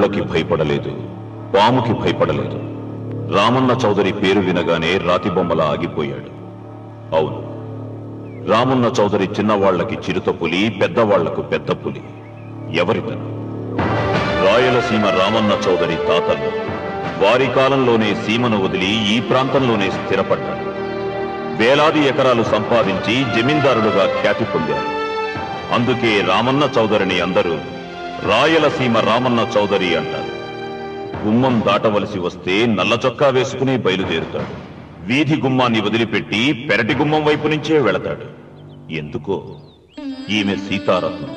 ముళ్ళకి భయపడలేదు, పాముకి భయపడలేదు. రామన్న చౌదరి పేరు వినగానే రాతిబొమ్మలా ఆగిపోయాడు. అవును, రామన్న చౌదరి చిన్నవాళ్లకి చిరుత పులి, పెద్దవాళ్లకు పెద్ద పులి. ఎవరితను? రాయలసీమ రామన్న చౌదరి తాతలు వారి కాలంలోనే సీమను వదిలి ఈ ప్రాంతంలోనే స్థిరపడ్డారు. వేలాది ఎకరాలు సంపాదించి జమీందారులుగా ఖ్యాతి పొందారు. అందుకే రామన్న చౌదరిని అందరూ రాయలసీమ రామన్న చౌదరి అంటారు. గుమ్మం దాటవలసి వస్తే నల్ల చొక్కా వేసుకుని బయలుదేరుతాడు. వీధి గుమ్మాన్ని వదిలిపెట్టి పెరటి గుమ్మం వైపు నుంచే వెళతాడు. ఎందుకో? ఈమె సీతారత్నం.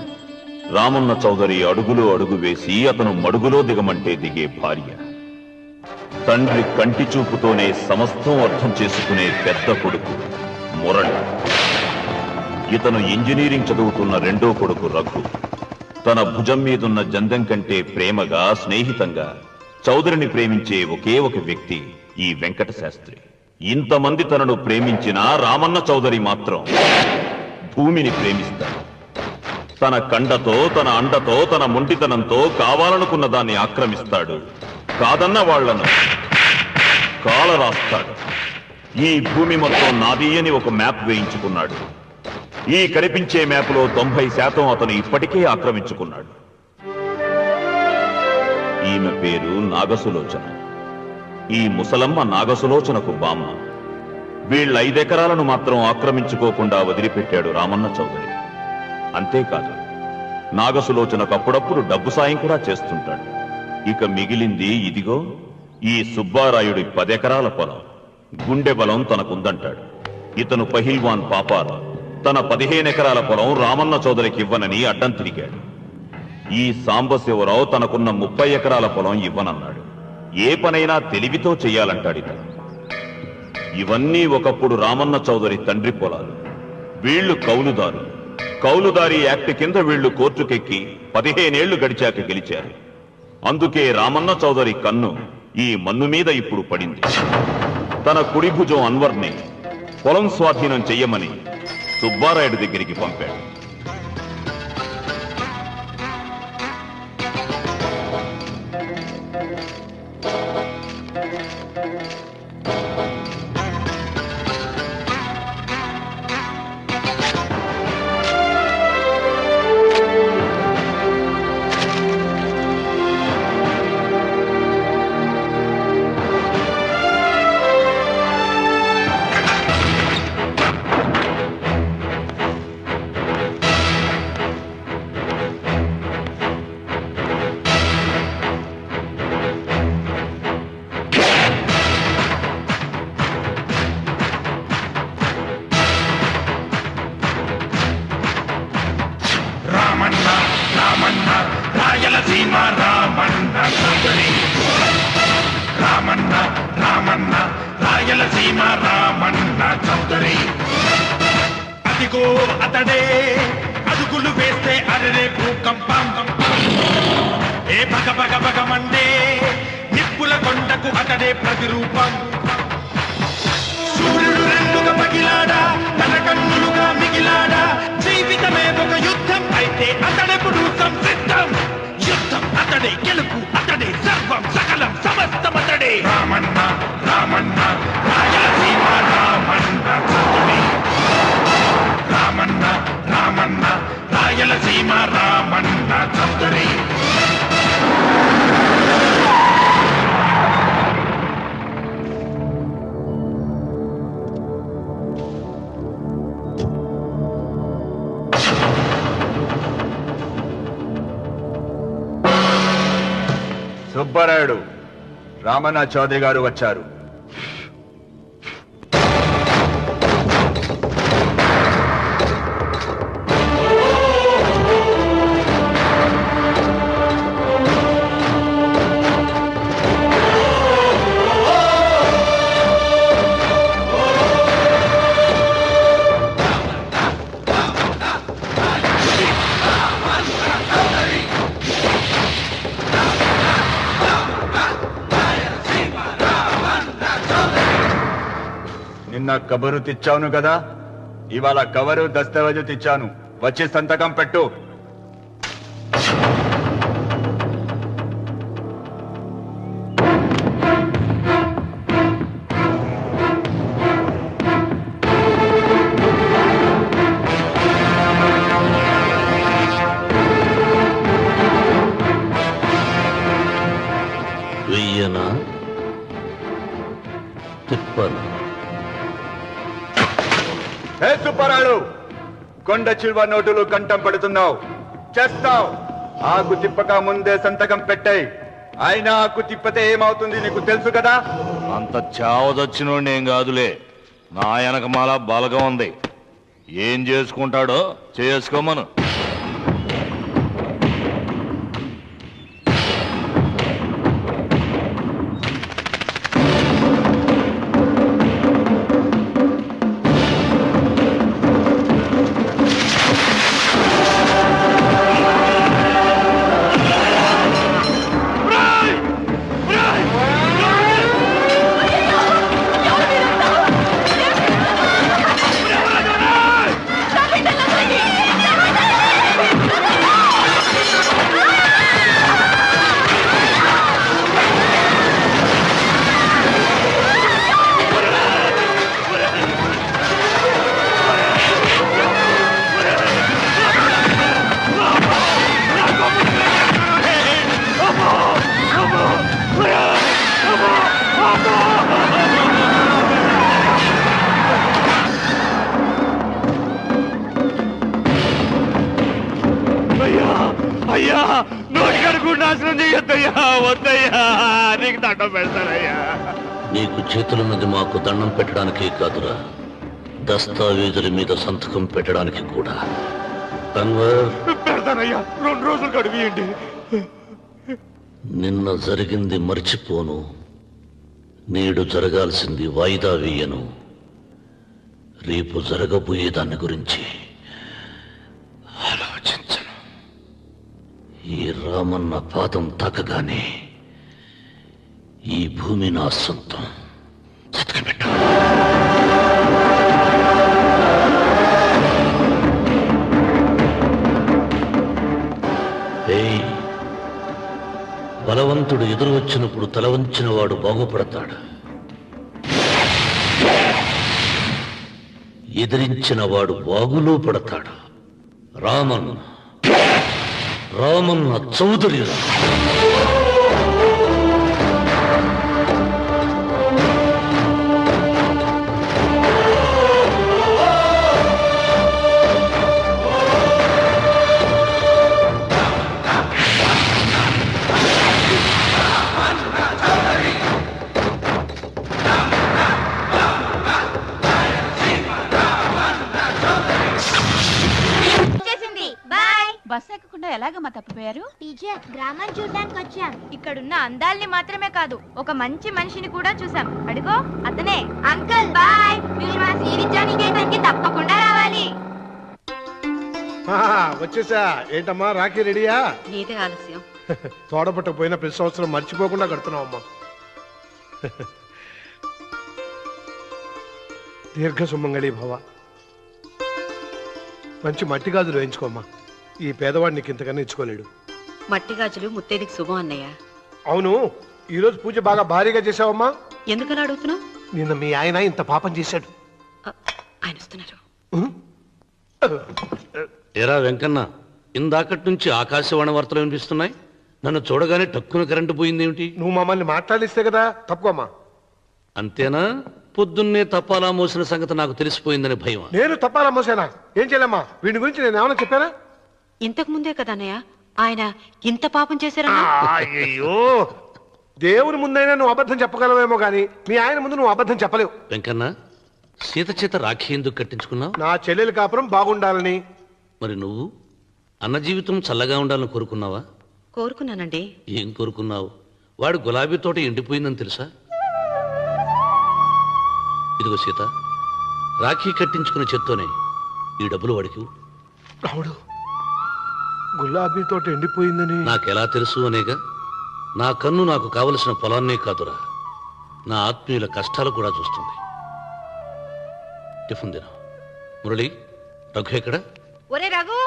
రామన్న చౌదరి అడుగులో అడుగు వేసి అతను మడుగులో దిగమంటే దిగే భార్య. తండ్రి కంటి చూపుతోనే సమస్తం అర్థం చేసుకునే పెద్ద కొడుకు మురళి. ఇతను ఇంజనీరింగ్ చదువుతున్న రెండో కొడుకు రఘు. తన భుజం మీదున్న జందెం కంటే ప్రేమగా, స్నేహితంగా చౌదరిని ప్రేమించే ఒకే ఒక వ్యక్తి ఈ వెంకట శాస్త్రి. ఇంతమంది తనను ప్రేమించినా రామన్న చౌదరి మాత్రం భూమిని ప్రేమిస్తాడు. తన కండతో, తన అండతో, తన మొండితనంతో కావాలనుకున్న దాన్ని ఆక్రమిస్తాడు. కాదన్న వాళ్లను కాలరాస్తాడు. ఈ భూమి మొత్తం నాది అని ఒక మ్యాప్ వేయించుకున్నాడు. ఈ కనిపించే మ్యాప్లో 90% అతను ఇప్పటికే ఆక్రమించుకున్నాడు. ఈమె పేరు నాగసులోచన. ఈ ముసలమ్మ నాగసులోచనకు బామ్మ. వీళ్ళ 5 ఎకరాలను మాత్రం ఆక్రమించుకోకుండా వదిలిపెట్టాడు రామన్న చౌదరి. అంతేకాదు, నాగసులోచనకు అప్పుడప్పుడు డబ్బు సాయం కూడా చేస్తుంటాడు. ఇక మిగిలింది ఇదిగో ఈ సుబ్బారాయుడి 10 ఎకరాల పొలం. గుండె బలం తనకుందంటాడు. ఇతను పహిల్వాన్ పాపారావు తన 15 ఎకరాల పొలం రామన్న చౌదరికి ఇవ్వనని అడ్డం తిరిగాడు. ఈ సాంబశివరావు తనకున్న 30 ఎకరాల పొలం ఇవ్వనన్నాడు. ఏ పనైనా తెలివితో చెయ్యాలంటాడు ఇతను. ఇవన్నీ ఒకప్పుడు రామన్న చౌదరి తండ్రి పొలాలు. వీళ్లు కౌలుదారు. కౌలుదారి యాక్ట్ కింద వీళ్లు కోర్టుకెక్కి 15 ఏళ్లు గడిచాక గెలిచారు. అందుకే రామన్న చౌదరి కన్ను ఈ మన్ను మీద ఇప్పుడు పడింది. తన కుడి భుజం అన్వర్ని పొలం స్వాధీనం చెయ్యమని సుబ్బారాయుడు దగ్గరికి పంపాడు. రాయలసీమ రామన్న చౌదరి. రామన్న రామన్న రాయలసీమ రామన్న చౌదరి. అదిగో అతడే అడుగులు వేస్తే అరరే భూకంపం. ఏ పగ పగ పగమండే నిప్పుల కొండకు అతడే ప్రతిరూపం. సూర్యుడు రెండుగా పగిలాడా, తన కన్నులుగా మిగిలాడా. జీవితమే ఒక యుద్ధం అయితే అతడెప్పుడు సంసిద్ధం. యుద్ధం అతడే, గెలుపు అతడే, సర్వం సకలం సమస్తం అతడే. రామన్న రామన్న రాయలసీమ రామన్న చౌదరి. రామన్న రామన్న రాయలసీమ రామన్న చౌదరి. సుబ్బారాయుడు, రామన్న చౌదరి గారు వచ్చారు. నిన్న కబరు తెచ్చాను కదా, ఇవాళ కవరు దస్తావేజు తెచ్చాను. వచ్చి సంతకం పెట్టు. ఏ సుబ్బారాయుడు, కొండ చిల్వ నోటులు కంఠం పడుతున్నావు, చేస్తావు. ఆకు తిప్పక ముందే సంతకం పెట్టాయి. అయినా ఆకు తిప్పతే ఏమవుతుంది నీకు తెలుసు కదా. అంత చావదచ్చినోడిని ఏం కాదులే, నా వెనకమాల బలగం ఉంది. ఏం చేసుకుంటాడో చేసుకోమను. అయ్యా, నోటి కడుకు నాశనం చెయ్యొద్దయ్యా, వద్దయ్యా, నీకు దండం పెడతానయ్యా. నీకు చేతులున్నది మాకు దండం పెట్టడానికి కాదురా, దస్తావేజుల మీద సంతకం పెట్టడానికి కూడా. పెడతానయ్యా, 2 రోజులు గడిపియండి. నిన్న జరిగింది మర్చిపోను, నేడు జరగాల్సింది వాయిదా వేయను. రేపు జరగబోయే దాని గురించి ఆలోచించను. ఈ రామన్న పాదం తాకగానే ఈ భూమి నా సొంతం. సంతకం బలవంతుడు ఎదురు వచ్చినప్పుడు తల వంచిన వాడు బాగుపడతాడు, ఎదిరించిన వాడు బాగులో పడతాడు. రామన్న చౌదరి. బస్ ఎక్కకుండా ఎలాగమ్మా తప్పిపోయారు? టీచర్, గ్రామాన్ని చూడడానికి వచ్చాం. ఇక్కడున్న అందాల్ని మాత్రమే కాదు, ఒక మంచి మనిషిని కూడా చూసాం. అడుగో అతనే. అంకుల్ బాయ్, మీరు మా శ్రీవిద్యానికేతన్కి తప్పకుండా రావాలి. వచ్చేసా. ఏంటమ్మా రాఖీ రెడీయా? నీదే ఆలస్యం. తోడపట్టకపోయినా ప్రతి సంవత్సరం మర్చిపోకుండా కడుతున్నావమ్మా. దీర్ఘ సుమంగళి భవ. మంచి మట్టి గాజులు వేయించుకోమ్మా. ఈ పేదవాడు నీకు ఇంతకన్నా ఇచ్చుకోలేడు. మట్టి గాజులు ముత్తేదికి శుభం అన్నయ్య. అవును, ఈరోజు పూజ బాగా భారీగా చేసావమ్మా. ఎందుకలా అడుగుతున్నావు? నిన్న మీ ఆయన ఇంత పాపం చేశాడు. ఆయన వస్తున్నారు. ఎరా వెంకన్న, ఇందాకటి నుంచి ఆకాశవాణి వార్తలు వినిపిస్తున్నాయి. నన్ను చూడగానే టక్కున కరెంటు పోయిందేమిటి? నువ్వు మమ్మల్ని మాట్లాడిస్తే కదా. తప్పుకోమ్మా. అంతేనా? పొద్దున్నే తపాలా మోసిన సంగతి నాకు తెలిసిపోయిందని భయం. నేను తప్పాలా మోసానా? ఏం చేయలేమ్మా. వీడి గురించి నేను ఏమైనా చెప్పానా? ఇంతకు ముందే కదా అన్నయ్య ఆయన ఇంత పాపం చేశారన్నా. అయ్యో, దేవుని ముందైనా నువ్వు అబద్ధం చెప్పగలవేమో గాని మీ ఆయన ముందు నువ్వు అబద్ధం చెప్పలేవు. వెంకన్న, సీత చేత రాఖీ ఎందుకు కట్టించుకున్నావు? నా చెల్లెలి కాపురం బాగుండాలని. మరి నువ్వు అన్న జీవితం చల్లగా ఉండాలని కోరుకున్నావా? కోరుకున్నానండి. ఏం కోరుకున్నావు? వాడు గులాబీ తోట ఎండిపోయిందని తెలుసా? ఇదిగో సీత, రాఖీ కట్టించుకున్న చేత్తోనే ఈ డబ్బులు వాడికి. రాముడు, గులాబీ తోట ఎండిపోయిందని నాకెలా తెలుసు అనేగా. నా కన్ను నాకు కావలసిన పొలాన్నే కాదురా, నా ఆత్మీయుల కష్టాలు కూడా చూస్తుంది. టిఫిన్ తిన. మురళి, రఘు ఎక్కడ? ఒరే రఘు,